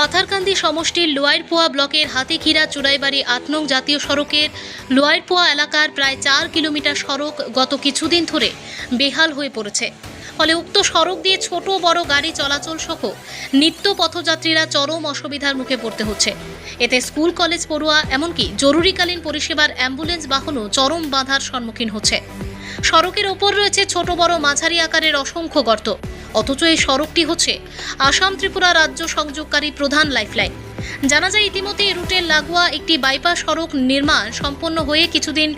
পাথারকান্দি সমষ্টির লোয়ারপোয়া ব্লকের হাতিখিরা চুড়াইবাড়ি ৮ নং জাতীয় সড়কের লোয়ারপোয়া এলাকার প্রায় ৪ কিলোমিটার সড়ক গত কিছুদিন ধরে বেহাল হয়ে পড়েছে। ফলে উক্ত সড়ক দিয়ে ছোট বড় গাড়ি চলাচল সহ নিত্য পথযাত্রীরা চরম অসুবিধার মুখে পড়তে হচ্ছে। এতে স্কুল কলেজ পড়ুয়া এমনকি জরুরিকালীন পরিষেবার অ্যাম্বুলেন্স বাহনও চরম বাধার সম্মুখীন হচ্ছে। সড়কের ওপর রয়েছে ছোট বড় মাঝারি আকারের অসংখ্য গর্ত, অথচ এই সড়কটি হচ্ছে আসাম ত্রিপুরা রাজ্য সংযোগকারী প্রধান লাইফলাইন। জানা যায় ইতিমধ্যে এই রুটের লাগোয়া একটি বাইপাস সড়ক নির্মাণ সম্পন্ন হয়ে কিছুদিন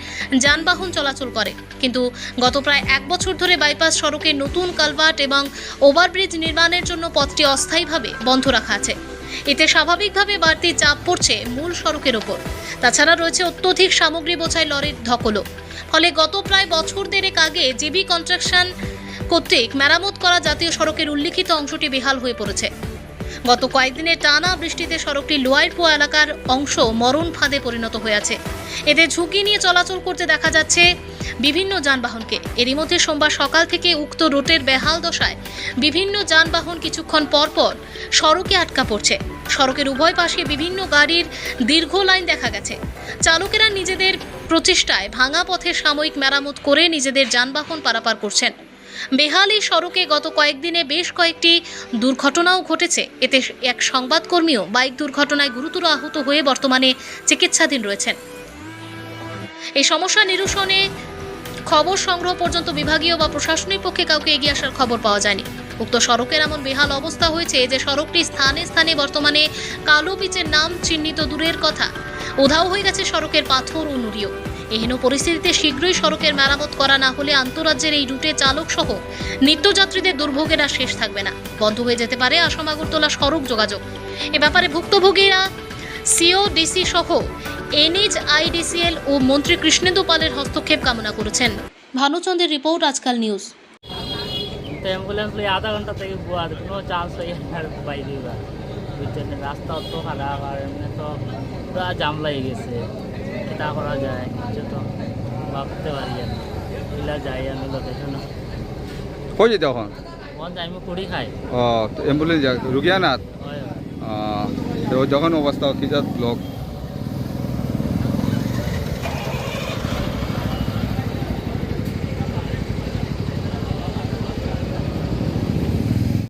যানবাহন চলাচল করে, কিন্তু গত প্রায় 1 বছর ধরে বাইপাস সড়কের নতুন কালভার্ট এবং ওভারব্রিজ নির্মাণের জন্য পথটি অস্থায়ীভাবে বন্ধ রাখা আছে। এতে স্বাভাবিকভাবে বাড়তি চাপ পড়ছে মূল সড়কের ওপর। তাছাড়া রয়েছে অত্যধিক সামগ্রী বোঝাই লরির ধকলও। ফলে গত প্রায় বছর দেড়েক আগে জিবি কনস্ট্রাকশন কর্তৃক মেরামত করা জাতীয় সড়কের উল্লিখিত অংশটি বেহাল হয়ে পড়েছে। গত কয়েকদিনের টানা বৃষ্টিতে সড়কটি লোয়ারপোয়া এলাকার অংশ মরণ ফাঁদে পরিণত হয়ে আছে। এতে ঝুঁকি নিয়ে চলাচল করতে দেখা যাচ্ছে বিভিন্ন যানবাহনকে। এরই মধ্যে সোমবার সকাল থেকে উক্ত রুটের বেহাল দশায় বিভিন্ন যানবাহন কিছুক্ষণ পর পর সড়কে আটকা পড়ছে। সড়কের উভয় পাশে বিভিন্ন গাড়ির দীর্ঘ লাইন দেখা গেছে। চালকেরা নিজেদের প্রচেষ্টায় ভাঙা পথের সাময়িক মেরামত করে নিজেদের যানবাহন পারাপার করছেন। বেহাল এই সড়কে গত কয়েকদিনে বেশ কয়েকটি দুর্ঘটনাও ঘটেছে। এতে এক সংবাদকর্মীও বাইক দুর্ঘটনায় গুরুতর আহত হয়ে বর্তমানে চিকিৎসাধীন রয়েছেন। এই সমস্যা নিরসনে খবর সংগ্রহ পর্যন্ত বিভাগীয় বা প্রশাসনিক পক্ষে কাউকে এগিয়ে আসার খবর পাওয়া যায়নি। উক্ত সড়কের এমন বেহাল অবস্থা হয়েছে যে সড়কটি স্থানে স্থানে বর্তমানে কালো পিচের নাম চিহ্নিত দূরের কথা, উধাও হয়ে গেছে সড়কের পাথর ও নুড়িও। এহেন পরিস্থিতিতে শীঘ্রই সড়কের মেরামত করা না হলে আন্তঃরাজ্যের এই রুটে চালক সহ নিত্যযাত্রীদের দুর্ভোগের আর শেষ থাকবে না। বন্ধ হয়ে যেতে পারে আসাম আগরতলা সড়ক যোগাযোগ। এ ব্যাপারে ভুক্তভোগীরা সিওডিসি সহ NHIDCL ও মন্ত্রী কৃষ্ণেন্দু পালের হস্তক্ষেপ কামনা করেছেন। ভানুচন্দ্রের রিপোর্ট, আজকাল নিউজ। অ্যাম্বুলেন্স লিয়ে আধা ঘন্টা থেকে বুয়ার কোনো চান্স হয়ে বাইরে বুঝছেন, রাস্তা অত খারাপ আর এমনি তো পুরা জাম লাগে গেছে। এটা করা যায় কিছু তো ভাবতে পারি আর এগুলা যাই আমি লোকেশন কই যেতে এখন মন যাই আমি কুড়ি খাই। ও অ্যাম্বুলেন্স রুগিয়া না হয় তো যখন অবস্থা কি ব্লক